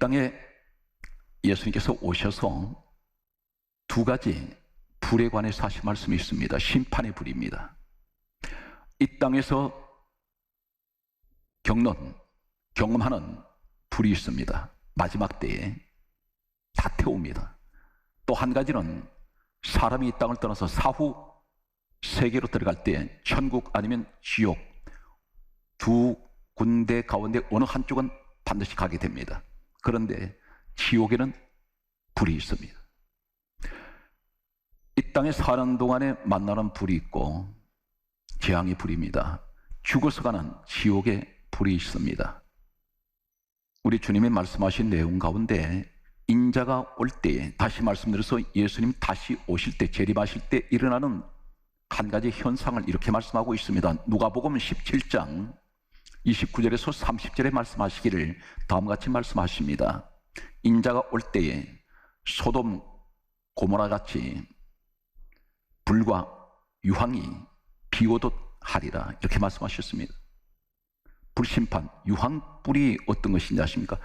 땅에 예수님께서 오셔서 두 가지 불에 관해서 하신 말씀이 있습니다. 심판의 불입니다. 이 땅에서 경험하는 불이 있습니다. 마지막 때에 다 태웁니다. 또 한 가지는 사람이 이 땅을 떠나서 사후 세계로 들어갈 때 천국 아니면 지옥 두 군데 가운데 어느 한쪽은 반드시 가게 됩니다. 그런데 지옥에는 불이 있습니다. 이 땅에 사는 동안에 만나는 불이 있고 재앙의 불입니다. 죽어서 가는 지옥의 불이 있습니다. 우리 주님이 말씀하신 내용 가운데 인자가 올 때에, 다시 말씀드려서 예수님 다시 오실 때, 재림하실 때 일어나는 한 가지 현상을 이렇게 말씀하고 있습니다. 누가복음 17장 29절에서 30절에 말씀하시기를 다음같이 말씀하십니다. 인자가 올 때에 소돔 고모라 같이 불과 유황이 비오듯 하리라, 이렇게 말씀하셨습니다. 불심판, 유황불이 어떤 것인지 아십니까?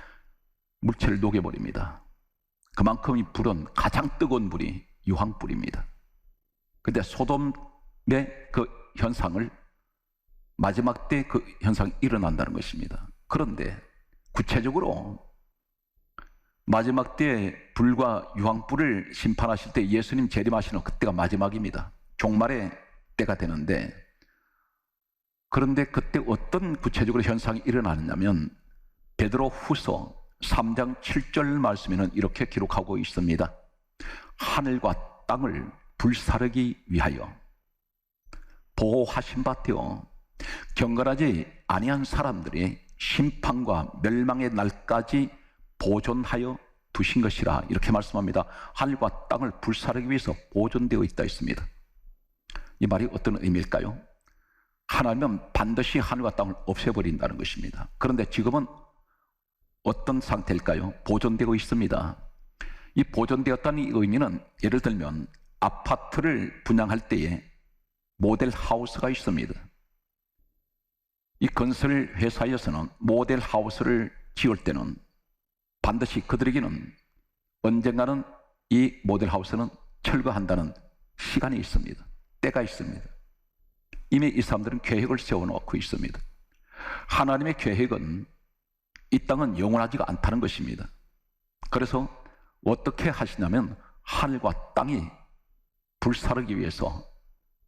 물체를 녹여버립니다. 그만큼 이 불은 가장 뜨거운 불이 유황불입니다. 근데 소돔의 그 현상을 마지막 때 그 현상이 일어난다는 것입니다. 그런데 구체적으로 마지막 때 불과 유황불을 심판하실 때 예수님 재림하시는 그때가 마지막입니다. 종말의 때가 되는데, 그런데 그때 어떤 구체적으로 현상이 일어나느냐면 베드로 후서 3장 7절 말씀에는 이렇게 기록하고 있습니다. 하늘과 땅을 불사르기 위하여 보호하신 바 되어 경건하지 아니한 사람들이 심판과 멸망의 날까지 보존하여 두신 것이라, 이렇게 말씀합니다. 하늘과 땅을 불사르기 위해서 보존되어 있다 했습니다. 이 말이 어떤 의미일까요? 하나님은 반드시 하늘과 땅을 없애버린다는 것입니다. 그런데 지금은 어떤 상태일까요? 보존되고 있습니다. 이 보존되었다는 의미는 예를 들면 아파트를 분양할 때에 모델 하우스가 있습니다. 이 건설 회사에서는 모델 하우스를 지을 때는 반드시 그들에게는 언젠가는 이 모델 하우스는 철거한다는 시간이 있습니다. 때가 있습니다. 이미 이 사람들은 계획을 세워놓고 있습니다. 하나님의 계획은 이 땅은 영원하지가 않다는 것입니다. 그래서 어떻게 하시냐면 하늘과 땅이 불사르기 위해서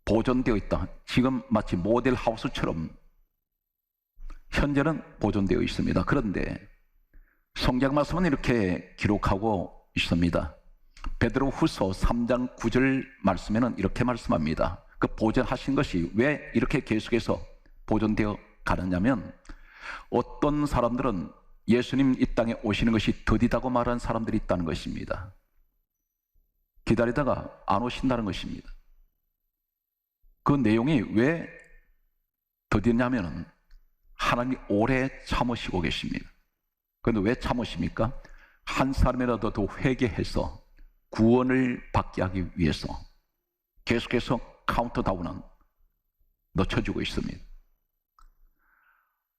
보존되어 있다. 지금 마치 모델 하우스처럼 현재는 보존되어 있습니다. 그런데 성경 말씀은 이렇게 기록하고 있습니다. 베드로 후서 3장 9절 말씀에는 이렇게 말씀합니다. 그 보존하신 것이 왜 이렇게 계속해서 보존되어 가느냐면, 어떤 사람들은 예수님 이 땅에 오시는 것이 더디다고 말하는 사람들이 있다는 것입니다. 기다리다가 안 오신다는 것입니다. 그 내용이 왜 더디냐면은 하나님이 오래 참으시고 계십니다. 그런데 왜 참으십니까? 한 사람이라도 더 회개해서 구원을 받게 하기 위해서 계속해서 카운트다운은 늦춰주고 있습니다.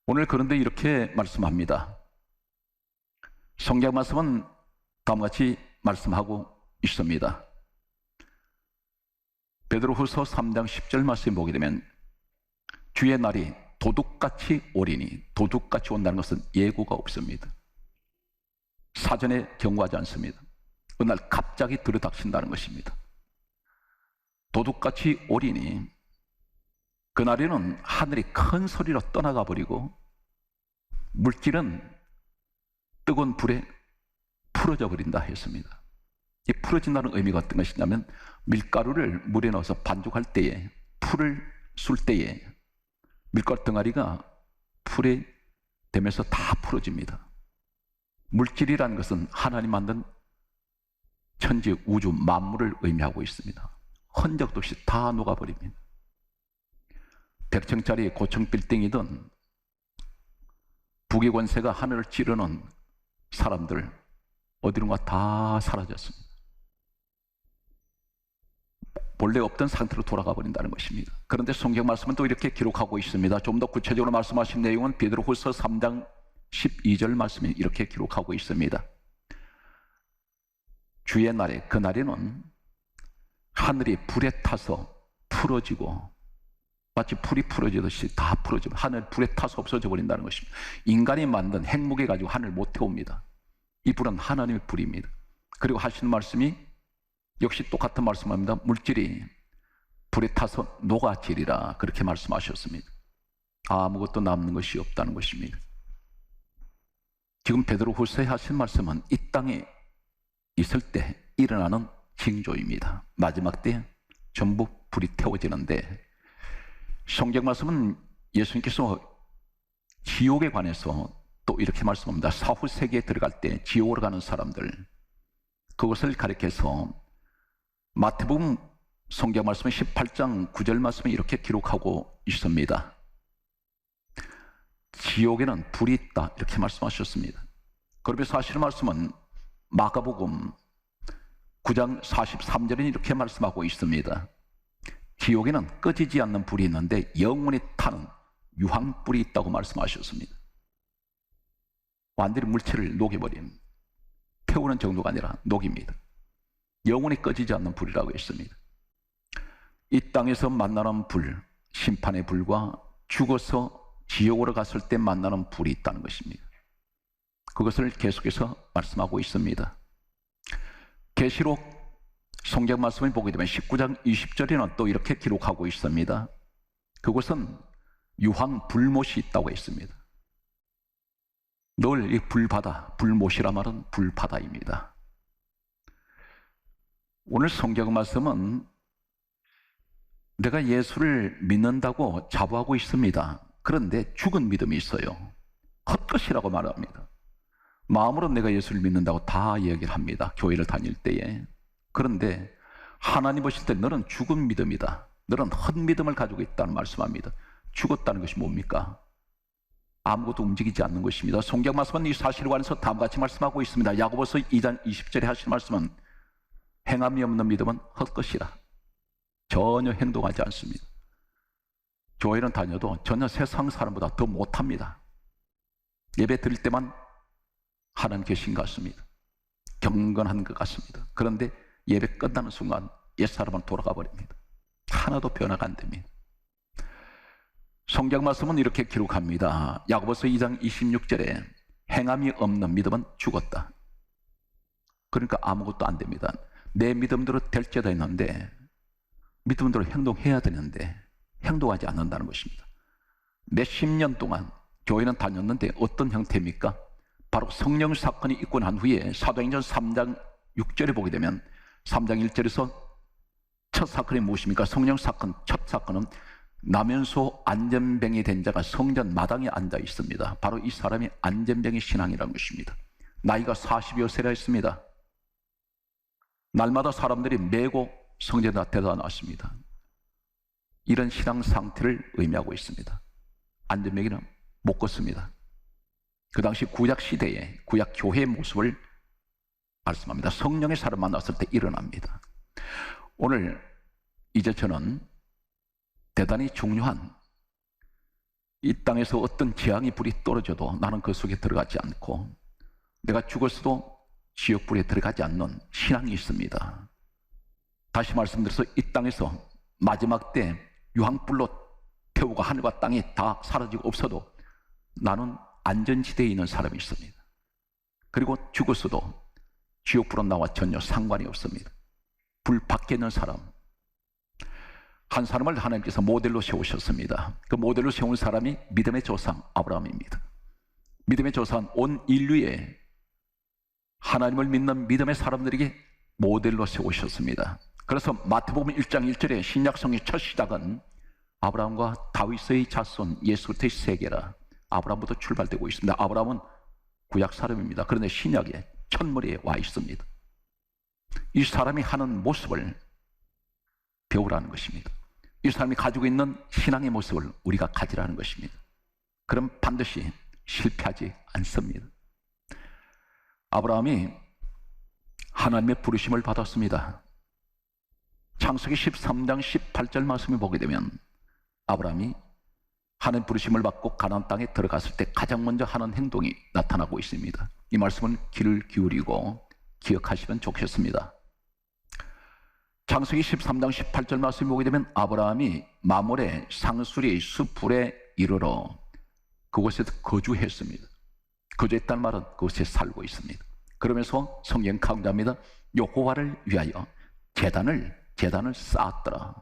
오늘 그런데 이렇게 말씀합니다. 성경 말씀은 다음같이 말씀하고 있습니다. 베드로후서 3장 10절 말씀 보게 되면 주의 날이 도둑같이 오리니, 도둑같이 온다는 것은 예고가 없습니다. 사전에 경고하지 않습니다. 그날 갑자기 들이닥친다는 것입니다. 도둑같이 오리니, 그날에는 하늘이 큰 소리로 떠나가 버리고 물질은 뜨거운 불에 풀어져 버린다 했습니다. 이 풀어진다는 의미가 어떤 것이냐면 밀가루를 물에 넣어서 반죽할 때에, 풀을 술 때에 밀가루 덩어리가 풀에 되면서 다 풀어집니다. 물질이라는 것은 하나님 만든 천지 우주 만물을 의미하고 있습니다. 흔적도 없이 다 녹아버립니다. 100층짜리 고층 빌딩이든 북의 권세가 하늘을 찌르는 사람들 어디론가 다 사라졌습니다. 본래 없던 상태로 돌아가 버린다는 것입니다. 그런데 성경 말씀은 또 이렇게 기록하고 있습니다. 좀 더 구체적으로 말씀하신 내용은 베드로후서 3장 12절 말씀에 이렇게 기록하고 있습니다. 주의 날에, 그 날에는 하늘이 불에 타서 풀어지고, 마치 불이 풀어지듯이 다 풀어지고 하늘 불에 타서 없어져 버린다는 것입니다. 인간이 만든 핵무게 가지고 하늘 못 태웁니다. 이 불은 하나님의 불입니다. 그리고 하시는 말씀이 역시 똑같은 말씀합니다. 물질이 불에 타서 녹아지리라, 그렇게 말씀하셨습니다. 아무것도 남는 것이 없다는 것입니다. 지금 베드로후서에 하신 말씀은 이 땅에 있을 때 일어나는 징조입니다. 마지막 때 전부 불이 태워지는데, 성경 말씀은 예수님께서 지옥에 관해서 또 이렇게 말씀합니다. 사후 세계에 들어갈 때 지옥으로 가는 사람들, 그것을 가리켜서 마태복음 성경 말씀은 18장 9절 말씀에 이렇게 기록하고 있습니다. 지옥에는 불이 있다, 이렇게 말씀하셨습니다. 그러면서 하시는 말씀은 마가복음 9장 43절에 이렇게 말씀하고 있습니다. 지옥에는 꺼지지 않는 불이 있는데 영원히 타는 유황불이 있다고 말씀하셨습니다. 완전히 물체를 녹여버린, 태우는 정도가 아니라 녹입니다. 영원히 꺼지지 않는 불이라고 했습니다. 이 땅에서 만나는 불, 심판의 불과 죽어서 지옥으로 갔을 때 만나는 불이 있다는 것입니다. 그것을 계속해서 말씀하고 있습니다. 계시록 성경 말씀을 보게 되면 19장 20절에는 또 이렇게 기록하고 있습니다. 그것은 유황 불못이 있다고 했습니다. 늘 이 불바다, 불못이라 말은 불바다입니다. 오늘 성경 말씀은 내가 예수를 믿는다고 자부하고 있습니다. 그런데 죽은 믿음이 있어요. 헛것이라고 말합니다. 마음으로 내가 예수를 믿는다고 다 얘기를 합니다. 교회를 다닐 때에. 그런데 하나님 보실 때 너는 죽은 믿음이다, 너는 헛믿음을 가지고 있다는 말씀합니다. 죽었다는 것이 뭡니까? 아무것도 움직이지 않는 것입니다. 성경 말씀은 이 사실에 관해서 다음과 같이 말씀하고 있습니다. 야고보서 2장 20절에 하신 말씀은 행함이 없는 믿음은 헛것이라, 전혀 행동하지 않습니다. 교회는 다녀도 전혀 세상 사람보다 더 못합니다. 예배 드릴 때만 하나님 계신 것 같습니다. 경건한 것 같습니다. 그런데 예배 끝나는 순간 옛사람은 돌아가 버립니다. 하나도 변화가 안 됩니다. 성경 말씀은 이렇게 기록합니다. 야고보서 2장 26절에 행함이 없는 믿음은 죽었다. 그러니까 아무것도 안 됩니다. 내 믿음대로 될 때도 있는데, 믿음대로 행동해야 되는데 행동하지 않는다는 것입니다. 몇십 년 동안 교회는 다녔는데 어떤 형태입니까? 바로 성령 사건이 있고 난 후에 사도행전 3장 6절에 보게 되면 3장 1절에서 첫 사건이 무엇입니까? 성령 사건 첫 사건은 나면소 안전병이 된 자가 성전 마당에 앉아 있습니다. 바로 이 사람이 안전병의 신앙이라는 것입니다. 나이가 40여 세라 했습니다. 날마다 사람들이 메고 성전에 데려다 놨습니다. 이런 신앙 상태를 의미하고 있습니다. 안전병이는 못 걷습니다. 그 당시 구약 시대에 구약 교회의 모습을 말씀합니다. 성령의 사람 만났을 때 일어납니다. 오늘 이제 저는 대단히 중요한, 이 땅에서 어떤 재앙이 불이 떨어져도 나는 그 속에 들어가지 않고 내가 죽었어도 지옥불에 들어가지 않는 신앙이 있습니다. 다시 말씀드려서 이 땅에서 마지막 때 유황불로 태우고 하늘과 땅이 다 사라지고 없어도 나는 안전지대에 있는 사람이 있습니다. 그리고 죽었어도 지옥불은 나와 전혀 상관이 없습니다. 불 밖에 있는 사람, 한 사람을 하나님께서 모델로 세우셨습니다. 그 모델로 세운 사람이 믿음의 조상 아브라함입니다. 믿음의 조상, 온 인류에 하나님을 믿는 믿음의 사람들에게 모델로 세우셨습니다. 그래서 마태복음 1장 1절에 신약성의 첫 시작은 아브라함과 다윗의 자손 예수의 세계라, 아브라함부터 출발되고 있습니다. 아브라함은 구약 사람입니다. 그런데 신약에 첫머리에 와 있습니다. 이 사람이 하는 모습을 배우라는 것입니다. 이 사람이 가지고 있는 신앙의 모습을 우리가 가지라는 것입니다. 그럼 반드시 실패하지 않습니다. 아브라함이 하나님의 부르심을 받았습니다. 창세기 13장 18절 말씀을 보게 되면 아브라함이 하나님 부르심을 받고 가나안 땅에 들어갔을 때 가장 먼저 하는 행동이 나타나고 있습니다. 이 말씀은 귀를 기울이고 기억하시면 좋겠습니다. 창세기 13장 18절 말씀을 보게 되면 아브라함이 마몰의 상수리 수풀에 이르러 그곳에서 거주했습니다. 거주했다는 말은 그곳에 살고 있습니다. 그러면서 성경 강조합니다. 여호와를 위하여 제단을 쌓았더라.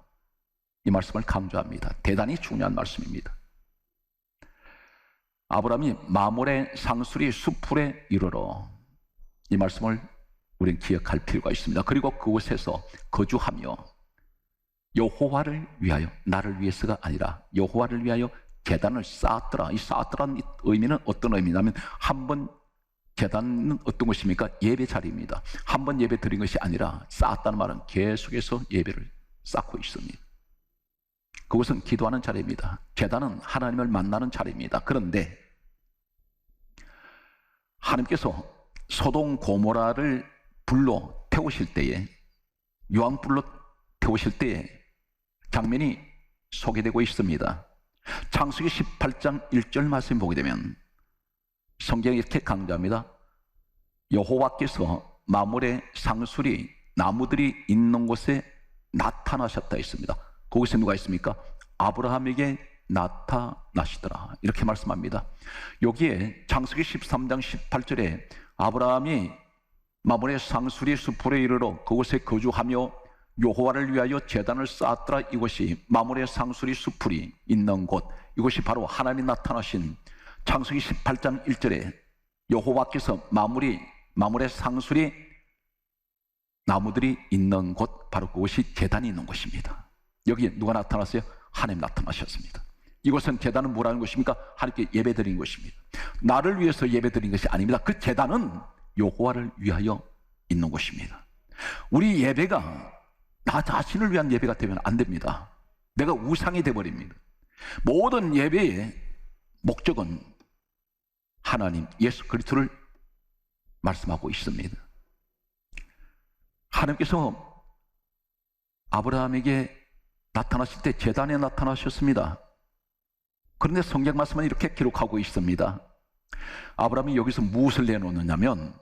이 말씀을 강조합니다. 대단히 중요한 말씀입니다. 아브라함이 마몰의 상수리 수풀에 이르러, 이 말씀을 우리는 기억할 필요가 있습니다. 그리고 그곳에서 거주하며 여호와를 위하여, 나를 위해서가 아니라 여호와를 위하여 제단을 쌓았더라. 이 쌓았더라는 의미는 어떤 의미냐면, 한번 제단은 어떤 것입니까? 예배 자리입니다. 한번 예배 드린 것이 아니라 쌓았다는 말은 계속해서 예배를 쌓고 있습니다. 그것은 기도하는 자리입니다. 제단은 하나님을 만나는 자리입니다. 그런데 하나님께서 소돔 고모라를 불로 태우실 때에, 유황불로 태우실 때에 장면이 소개되고 있습니다. 창세기 18장 1절 말씀 보게 되면 성경이 이렇게 강조합니다. 여호와께서 마몰의 상수리 나무들이 있는 곳에 나타나셨다 했습니다. 거기서 누가 있습니까? 아브라함에게 나타나시더라, 이렇게 말씀합니다. 여기에 창세기 13장 18절에 아브라함이 마몰의 상수리 수풀에 이르러 그곳에 거주하며 여호와를 위하여 제단을 쌓았더라, 이곳이 마몰의 상수리 수풀이 있는 곳, 이것이 바로 하나님이 나타나신 창세기 18장 1절에 여호와께서 마몰의 상수리 나무들이 있는 곳, 바로 그곳이 제단이 있는 곳입니다. 여기에 누가 나타났어요? 하나님 나타나셨습니다. 이곳은 제단은 뭐라는 것입니까? 하나님께 예배드린 것입니다. 나를 위해서 예배드린 것이 아닙니다. 그 제단은 여호와를 위하여 있는 곳입니다. 우리 예배가 나 자신을 위한 예배가 되면 안 됩니다. 내가 우상이 되어버립니다. 모든 예배의 목적은 하나님, 예수 그리스도를 말씀하고 있습니다. 하나님께서 아브라함에게 나타나실 때 제단에 나타나셨습니다. 그런데 성경 말씀은 이렇게 기록하고 있습니다. 아브라함이 여기서 무엇을 내놓느냐면,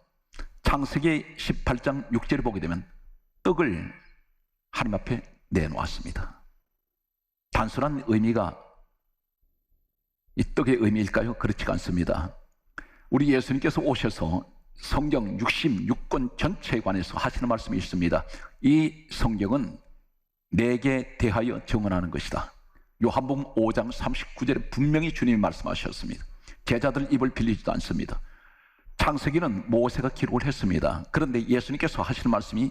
창세기 18장 6절을 보게 되면 떡을 하나님 앞에 내놓았습니다. 단순한 의미가 이 떡의 의미일까요? 그렇지가 않습니다. 우리 예수님께서 오셔서 성경 66권 전체에 관해서 하시는 말씀이 있습니다. 이 성경은 내게 대하여 증언하는 것이다. 요한복음 5장 39절에 분명히 주님이 말씀하셨습니다. 제자들 입을 빌리지도 않습니다. 창세기는 모세가 기록을 했습니다. 그런데 예수님께서 하시는 말씀이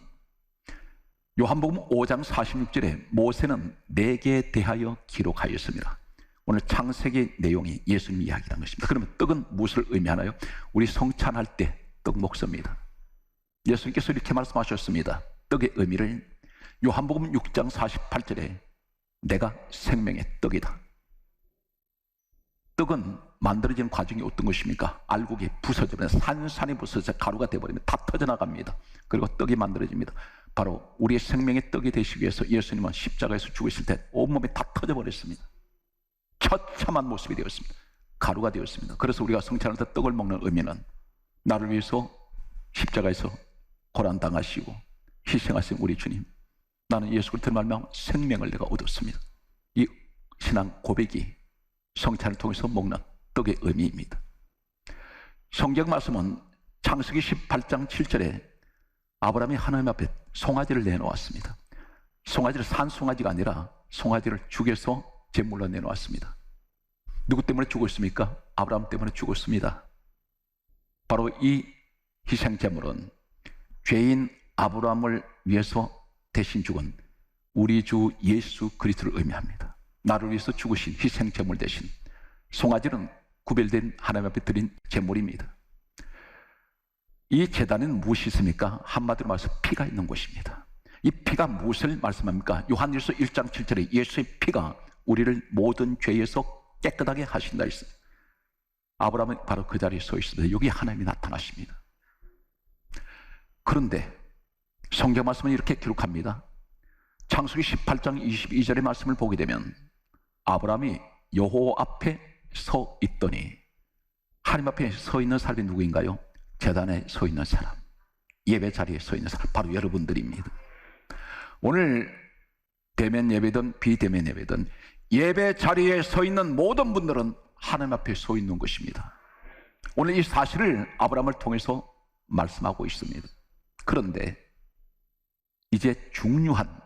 요한복음 5장 46절에 모세는 내게 대하여 기록하였습니다. 오늘 창세기 내용이 예수님 이야기라는 것입니다. 그러면 떡은 무엇을 의미하나요? 우리 성찬할 때 떡 먹습니다. 예수님께서 이렇게 말씀하셨습니다. 떡의 의미를 요한복음 6장 48절에 내가 생명의 떡이다. 떡은 만들어지는 과정이 어떤 것입니까? 알곡이 부서지면 산산이 부서져 가루가 되어버리면 다 터져나갑니다. 그리고 떡이 만들어집니다. 바로 우리의 생명의 떡이 되시기 위해서 예수님은 십자가에서 죽으실 때 온몸이 다 터져버렸습니다. 처참한 모습이 되었습니다. 가루가 되었습니다. 그래서 우리가 성찬할 때 떡을 먹는 의미는 나를 위해서 십자가에서 고난당하시고 희생하신 우리 주님, 나는 예수 그리스도를 말미암아 생명을 내가 얻었습니다. 이 신앙 고백이 성찬을 통해서 먹는 떡의 의미입니다. 성경 말씀은 창세기 18장 7절에 아브라함이 하나님 앞에 송아지를 내놓았습니다. 송아지를 산 송아지가 아니라 송아지를 죽여서 제물로 내놓았습니다. 누구 때문에 죽었습니까? 아브라함 때문에 죽었습니다. 바로 이 희생 제물은 죄인 아브라함을 위해서 대신 죽은 우리 주 예수 그리스도를 의미합니다. 나를 위해서 죽으신 희생 제물 대신 송아지는 구별된 하나님 앞에 드린 제물입니다. 이 제단은 무엇이 있습니까? 한마디로 말해서 피가 있는 곳입니다. 이 피가 무엇을 말씀합니까? 요한일서 1장 7절에 예수의 피가 우리를 모든 죄에서 깨끗하게 하신다 했습니다. 아브라함은 바로 그 자리에 서 있습니다. 여기 하나님이 나타나십니다. 그런데 성경 말씀은 이렇게 기록합니다. 창세기 18장 22절의 말씀을 보게 되면 아브라함이 여호와 앞에 서 있더니, 하나님 앞에 서 있는 사람이 누구인가요? 제단에 서 있는 사람, 예배 자리에 서 있는 사람, 바로 여러분들입니다. 오늘 대면 예배든 비대면 예배든 예배 자리에 서 있는 모든 분들은 하나님 앞에 서 있는 것입니다. 오늘 이 사실을 아브라함을 통해서 말씀하고 있습니다. 그런데 이제 중요한,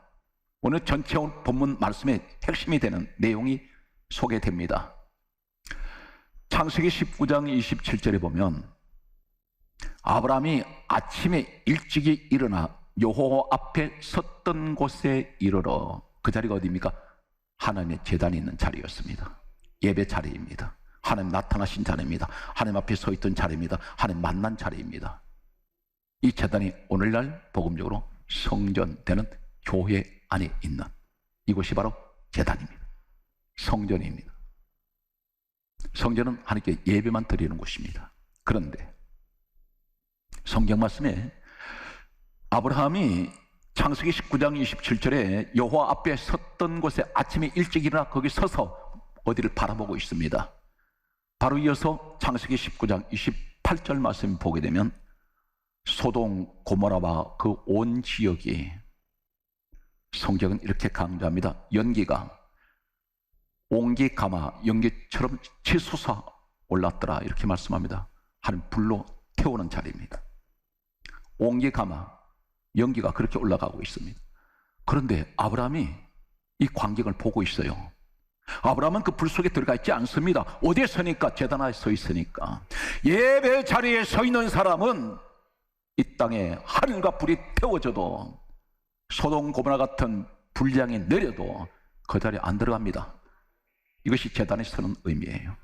오늘 전체 본문 말씀의 핵심이 되는 내용이 소개됩니다. 창세기 19장 27절에 보면 아브라함이 아침에 일찍이 일어나 여호와 앞에 섰던 곳에 이르러, 그 자리가 어디입니까? 하나님의 제단이 있는 자리였습니다. 예배 자리입니다. 하나님 나타나신 자리입니다. 하나님 앞에 서 있던 자리입니다. 하나님 만난 자리입니다. 이 제단이 오늘날 복음적으로 성전되는 교회 안에 있는 이곳이 바로 제단입니다. 성전입니다. 성전은 하나님께 예배만 드리는 곳입니다. 그런데 성경 말씀에 아브라함이 창세기 19장 27절에 여호와 앞에 섰던 곳에 아침에 일찍 일어나 거기 서서 어디를 바라보고 있습니다. 바로 이어서 창세기 19장 28절 말씀 보게 되면 소돔 고모라와 그 온 지역이, 성경은 이렇게 강조합니다. 연기가 옹기 가마 연기처럼 치솟아 올랐더라, 이렇게 말씀합니다. 하나님 불로 태우는 자리입니다. 옹기 가마 연기가 그렇게 올라가고 있습니다. 그런데 아브라함이 이 광경을 보고 있어요. 아브라함은 그 불 속에 들어가 있지 않습니다. 어디에 서니까? 제단 앞에 서 있으니까. 예배 자리에 서 있는 사람은 이 땅에 하늘과 불이 태워져도, 소돔 고모라 같은 불량이 내려도 그 자리에 안 들어갑니다. 이것이 제단에 서는 의미예요.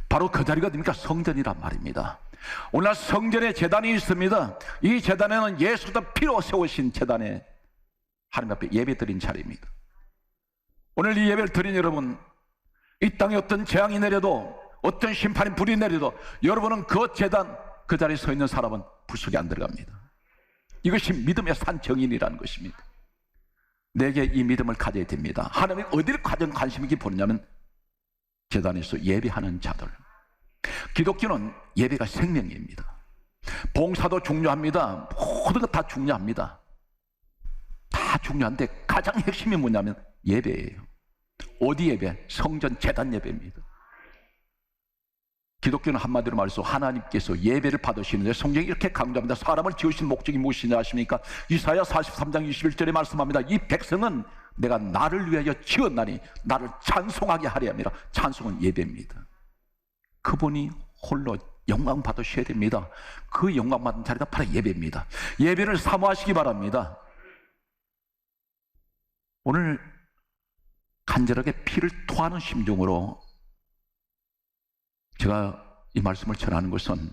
바로 그 자리가 뭡니까? 성전이란 말입니다. 오늘 성전에 제단이 있습니다. 이 제단에는 예수도 피로 세우신 제단에 하나님 앞에 예배 드린 자리입니다. 오늘 이 예배를 드린 여러분, 이 땅에 어떤 재앙이 내려도, 어떤 심판이 불이 내려도 여러분은 그 제단, 그 자리에 서 있는 사람은 불 속에 안 들어갑니다. 이것이 믿음의 산 정인이라는 것입니다. 내게 이 믿음을 가져야 됩니다. 하나님이 어디를 가장 관심 있게 보느냐면 제단에서 예배하는 자들. 기독교는 예배가 생명입니다. 봉사도 중요합니다. 모든 것 다 중요합니다. 다 중요한데 가장 핵심이 뭐냐면 예배예요. 어디 예배? 성전 제단 예배입니다. 기독교는 한마디로 말해서 하나님께서 예배를 받으시는데, 성경이 이렇게 강조합니다. 사람을 지으신 목적이 무엇이냐 하십니까? 이사야 43장 21절에 말씀합니다. 이 백성은 내가 나를 위하여 지었나니 나를 찬송하게 하려 함이라. 찬송은 예배입니다. 그분이 홀로 영광 받으셔야 됩니다. 그 영광 받은 자리가 바로 예배입니다. 예배를 사모하시기 바랍니다. 오늘 간절하게 피를 토하는 심정으로 제가 이 말씀을 전하는 것은,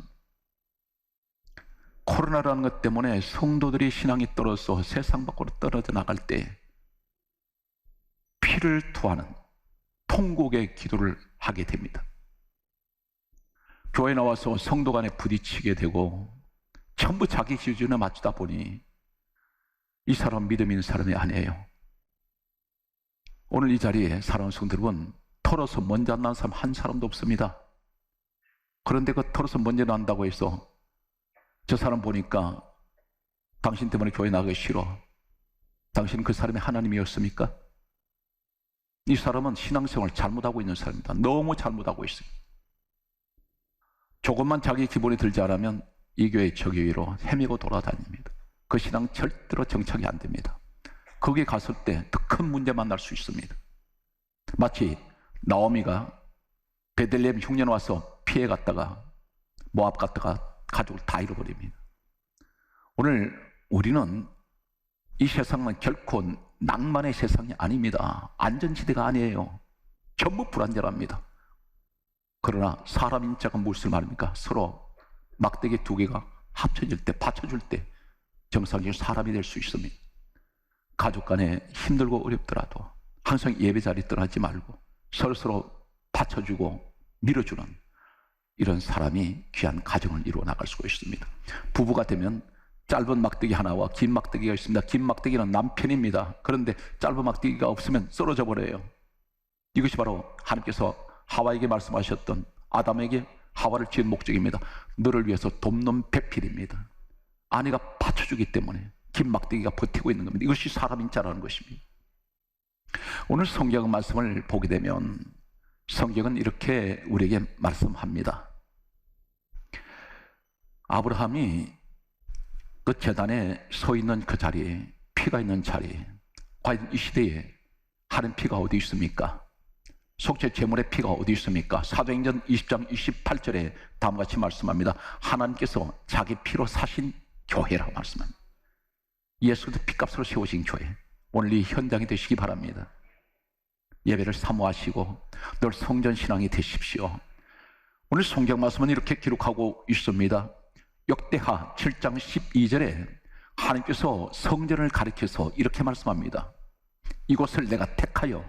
코로나라는 것 때문에 성도들이 신앙이 떨어져서 세상 밖으로 떨어져 나갈 때 피를 토하는 통곡의 기도를 하게 됩니다. 교회 나와서 성도 간에 부딪히게 되고 전부 자기 기준에 맞추다 보니 이 사람 믿음 있는 사람이 아니에요. 오늘 이 자리에 사랑하는 성도 여러분, 털어서 먼저 안 난 사람 한 사람도 없습니다. 그런데 그 털어서 먼저 난다고 해서 저 사람 보니까 당신 때문에 교회 나가기 싫어, 당신은 그 사람이 하나님이었습니까? 이 사람은 신앙생활을 잘못하고 있는 사람입니다. 너무 잘못하고 있어요. 조금만 자기 기분이 들지 않으면 이 교회 저 교회로 헤매고 돌아다닙니다. 그 신앙 절대로 정착이 안 됩니다. 거기에 갔을 때 더 큰 문제 만날 수 있습니다. 마치 나오미가 베들레헴 흉년 와서 피해 갔다가 모압 갔다가 가족을 다 잃어버립니다. 오늘 우리는 이 세상은 결코 낭만의 세상이 아닙니다. 안전지대가 아니에요. 전부 불안전합니다. 그러나 사람 인자가 무엇을 말합니까? 서로 막대기 두 개가 합쳐질 때, 받쳐줄 때 정상적인 사람이 될 수 있습니다. 가족 간에 힘들고 어렵더라도 항상 예배 자리 떠나지 말고 서로 받쳐주고 밀어주는 이런 사람이 귀한 가정을 이루어 나갈 수가 있습니다. 부부가 되면 짧은 막대기 하나와 긴 막대기가 있습니다. 긴 막대기는 남편입니다. 그런데 짧은 막대기가 없으면 쓰러져 버려요. 이것이 바로 하나님께서 하와에게 말씀하셨던 아담에게 하와를 지은 목적입니다. 너를 위해서 돕는 배필입니다. 아내가 받쳐주기 때문에 긴 막대기가 버티고 있는 겁니다. 이것이 사람인 자라는 것입니다. 오늘 성경 말씀을 보게 되면 성경은 이렇게 우리에게 말씀합니다. 아브라함이 그 제단에 서 있는 그 자리에, 피가 있는 자리에, 과연 이 시대에 하는 피가 어디 있습니까? 속죄 제물의 피가 어디 있습니까? 사도행전 20장 28절에 다음과 같이 말씀합니다. 하나님께서 자기 피로 사신 교회라고 말씀합니다. 예수 그리스도 피값으로 세우신 교회, 오늘 이 현장이 되시기 바랍니다. 예배를 사모하시고 늘 성전신앙이 되십시오. 오늘 성경 말씀은 이렇게 기록하고 있습니다. 역대하 7장 12절에 하나님께서 성전을 가리켜서 이렇게 말씀합니다. 이곳을 내가 택하여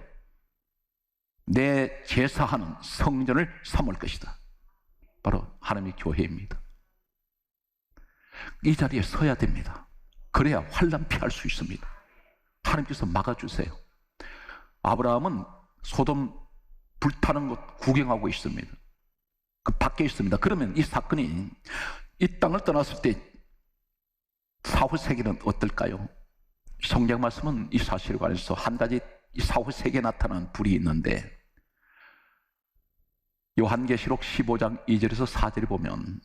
내 제사하는 성전을 삼을 것이다. 바로 하나님의 교회입니다. 이 자리에 서야 됩니다. 그래야 환난 피할 수 있습니다. 하나님께서 막아주세요. 아브라함은 소돔 불타는 것 구경하고 있습니다. 그 밖에 있습니다. 그러면 이 사건이 이 땅을 떠났을 때 사후 세계는 어떨까요? 성경 말씀은 이 사실에 관해서 한 가지 이 사후 세계에 나타난 불이 있는데, 요한계시록 15장 2절에서 4절에 보면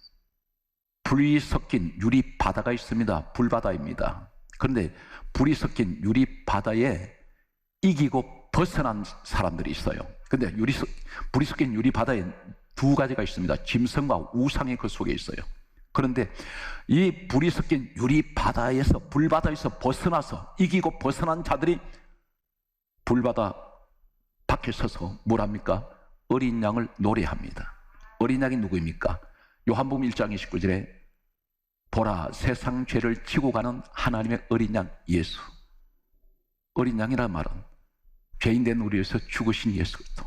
불이 섞인 유리 바다가 있습니다. 불바다입니다. 그런데 불이 섞인 유리 바다에 이기고 벗어난 사람들이 있어요. 그런데 불이 섞인 유리 바다에 두 가지가 있습니다. 짐승과 우상이 그 속에 있어요. 그런데 이 불이 섞인 유리 바다에서, 불바다에서 벗어나서 이기고 벗어난 자들이 불바다 밖에 서서 뭘 합니까? 어린 양을 노래합니다. 어린 양이 누구입니까? 요한복음 1장 29절에 보라, 세상 죄를 지고 가는 하나님의 어린 양 예수. 어린 양이란 말은 죄인 된 우리 위해서 죽으신 예수 그리스도,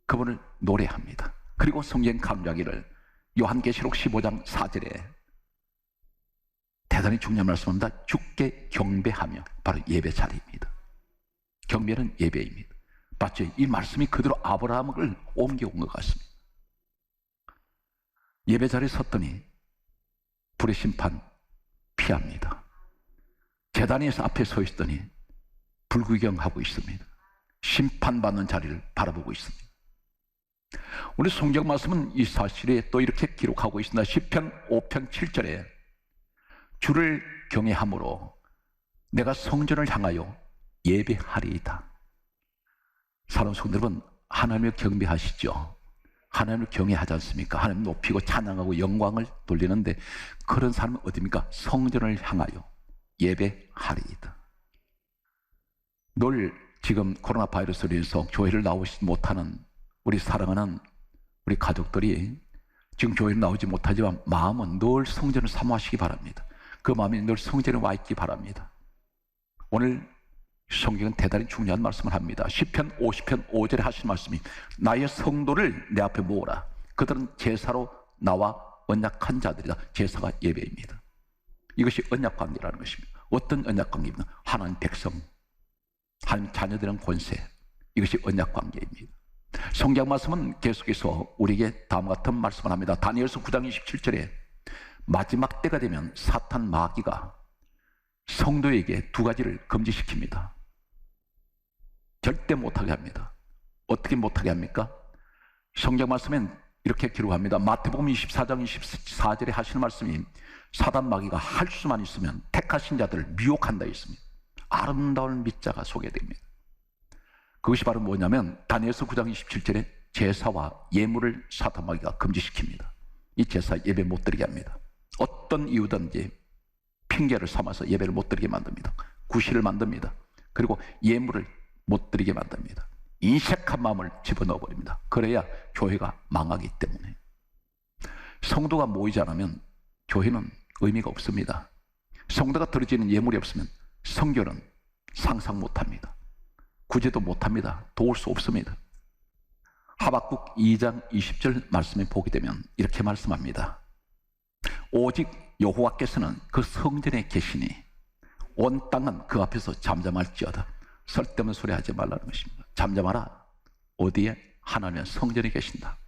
그분을 노래합니다. 그리고 성경 강조하기를 요한계시록 15장 4절에 대단히 중요한 말씀합니다. 주께 경배하며, 바로 예배 자리입니다. 경배는 예배입니다. 맞죠? 이 말씀이 그대로 아브라함을 옮겨온 것 같습니다. 예배 자리에 섰더니 불의 심판 피합니다. 제단에서 앞에 서 있더니 불구경하고 있습니다. 심판받는 자리를 바라보고 있습니다. 우리 성경 말씀은 이 사실에 또 이렇게 기록하고 있습니다. 시편 5편 7절에 주를 경외함으로 내가 성전을 향하여 예배하리이다. 사랑하는 성도 여러분, 하나님을 경배하시죠? 하나님을 경외하지 않습니까? 하나님 높이고 찬양하고 영광을 돌리는데, 그런 사람은 어디입니까? 성전을 향하여 예배하리이다. 늘 지금 코로나 바이러스로 인해서 교회를 나오지 못하는 우리 사랑하는 우리 가족들이 지금 교회를 나오지 못하지만 마음은 늘 성전을 사모하시기 바랍니다. 그 마음이 늘 성전에 와 있기 바랍니다. 오늘 성경은 대단히 중요한 말씀을 합니다. 시편 50편 5절에 하신 말씀이 나의 성도를 내 앞에 모으라. 그들은 제사로 나와 언약한 자들이다. 제사가 예배입니다. 이것이 언약관계라는 것입니다. 어떤 언약관계입니까? 하나님 백성, 하나님 자녀들은 권세, 이것이 언약관계입니다. 성경 말씀은 계속해서 우리에게 다음과 같은 말씀을 합니다. 다니엘서 9장 27절에 마지막 때가 되면 사탄 마귀가 성도에게 두 가지를 금지시킵니다. 절대 못하게 합니다. 어떻게 못하게 합니까? 성경 말씀엔 이렇게 기록합니다. 마태복음 24장 24절에 하시는 말씀이 사단 마귀가 할 수만 있으면 택하신 자들을 미혹한다 했습니다. 아름다운 밑자가 소개됩니다. 그것이 바로 뭐냐면 다니엘서 9장 27절에 제사와 예물을 사탄 마귀가 금지시킵니다. 이 제사 예배 못 드리게 합니다. 어떤 이유든지 핑계를 삼아서 예배를 못 드리게 만듭니다. 구실을 만듭니다. 그리고 예물을 못 드리게 만듭니다. 인색한 마음을 집어넣어 버립니다. 그래야 교회가 망하기 때문에. 성도가 모이지 않으면 교회는 의미가 없습니다. 성도가 드려지는 예물이 없으면 성교는 상상 못합니다. 구제도 못합니다. 도울 수 없습니다. 하박국 2장 20절 말씀에 보게 되면 이렇게 말씀합니다. 오직 여호와께서는 그 성전에 계시니 온 땅은 그 앞에서 잠잠할지어다. 쓸데없는 소리 하지 말라는 것입니다. 잠잠하라. 어디에? 하나님의 성전에 계신다.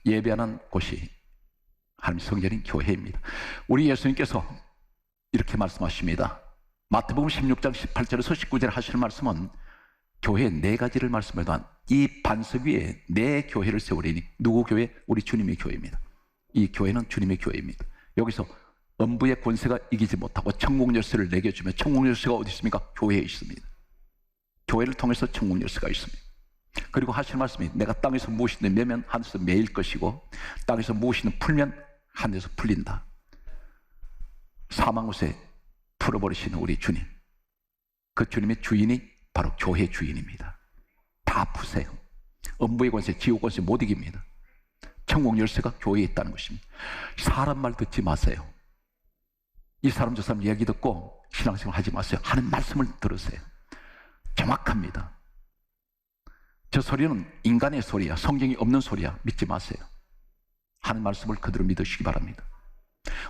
예배하는 곳이 하나님 성전인 교회입니다. 우리 예수님께서 이렇게 말씀하십니다. 마태복음 16장 18절에서 19절 하시는 말씀은 교회 네 가지를 말씀해도 이 반석 위에 내 교회를 세우리니, 누구 교회? 우리 주님의 교회입니다. 이 교회는 주님의 교회입니다. 여기서 음부의 권세가 이기지 못하고 천국 열쇠를 내게 주면, 천국 열쇠가 어디 있습니까? 교회에 있습니다. 교회를 통해서 천국 열쇠가 있습니다. 그리고 하시는 말씀이 내가 땅에서 무엇이든 매면 하늘에서 매일 것이고, 땅에서 무엇이든 풀면 하늘에서 풀린다. 사망 곳에 풀어버리시는 우리 주님, 그 주님의 주인이 바로 교회 주인입니다. 다 푸세요. 음부의 권세, 지옥 권세 못 이깁니다. 천국 열쇠가 교회에 있다는 것입니다. 사람 말 듣지 마세요. 이 사람 저 사람 이야기 듣고 신앙생활 하지 마세요. 하는 말씀을 들으세요. 정확합니다. 저 소리는 인간의 소리야, 성경이 없는 소리야, 믿지 마세요. 하는 말씀을 그대로 믿으시기 바랍니다.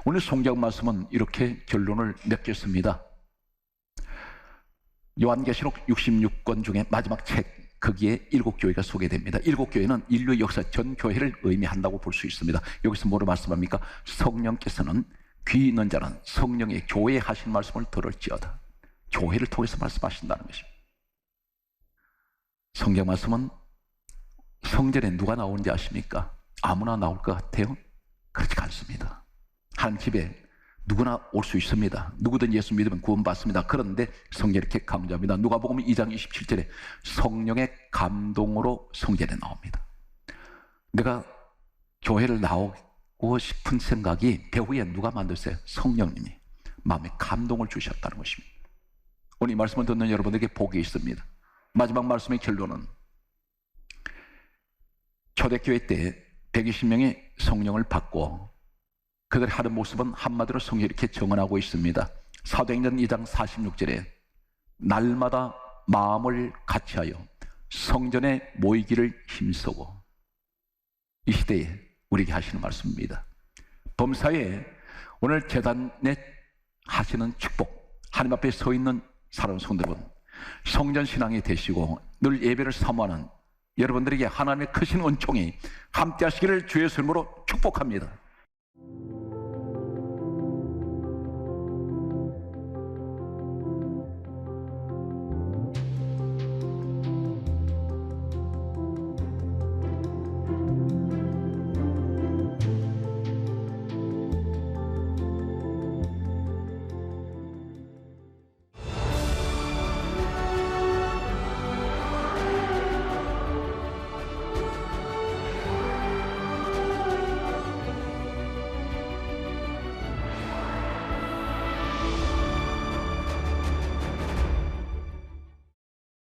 오늘 성경 말씀은 이렇게 결론을 맺겠습니다. 요한계시록 66권 중에 마지막 책, 거기에 7교회가 소개됩니다. 7교회는 인류 역사 전 교회를 의미한다고 볼 수 있습니다. 여기서 뭐로 말씀합니까? 성령께서는 귀 있는 자는 성령의 교회에 하신 말씀을 들을지어다. 교회를 통해서 말씀하신다는 것입니다. 성경 말씀은 성전에 누가 나오는지 아십니까? 아무나 나올 것 같아요? 그렇지 않습니다. 한 집에 누구나 올 수 있습니다. 누구든 예수 믿으면 구원받습니다. 그런데 성경이 이렇게 강조합니다. 누가복음 2장 27절에 성령의 감동으로 성전에 나옵니다. 내가 교회를 나오고 싶은 생각이 배후에 누가 만들었어요? 성령님이 마음에 감동을 주셨다는 것입니다. 오늘 이 말씀을 듣는 여러분에게 복이 있습니다. 마지막 말씀의 결론은 초대교회 때 120명이 성령을 받고 그들이 하는 모습은 한마디로 성경이 이렇게 정언하고 있습니다. 사도행전 2장 46절에 날마다 마음을 같이하여 성전에 모이기를 힘쓰고, 이 시대에 우리에게 하시는 말씀입니다. 범사에 오늘 제단에 하시는 축복, 하나님 앞에 서 있는 사랑하는 성도들은 성전 신앙이 되시고 늘 예배를 사모하는 여러분들에게 하나님의 크신 은총이 함께 하시기를 주의 이름으로 축복합니다.